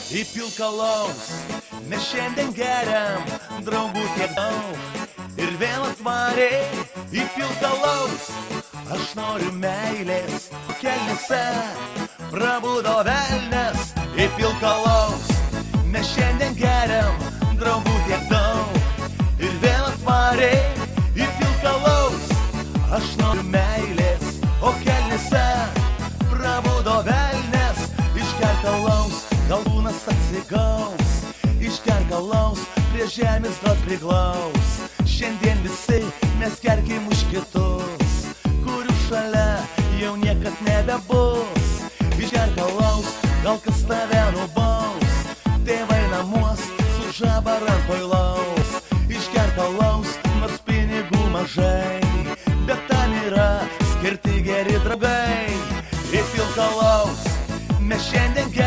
Įpilk alaus, mes šiandien geriam, draugų tiek daug. Ir vėl atvariai įpilk alaus, aš noriu meilės, kelnyse prabudo velnias. Įpilk alaus, mes šiandien geriam, draugų tiek daug. Ir vėl atvariai įpilk alaus, aš noriu meilės, o kelnyse prabudo velnias. Išgerk alaus, gal kūnas atsigaus, išgerk alaus, prie žemės gal priglaus. Šiandien visi mes gerkim už kitus, kurių šalia jau niekad nebebus. Išgerk alaus, gal kas tave nubaus, tėvai namuos su žabara pailaus. Išgerk alaus, nors pinigų mažai, bet tam yra skirti geri draugai. Įpilk alaus, mes šiandien geriam.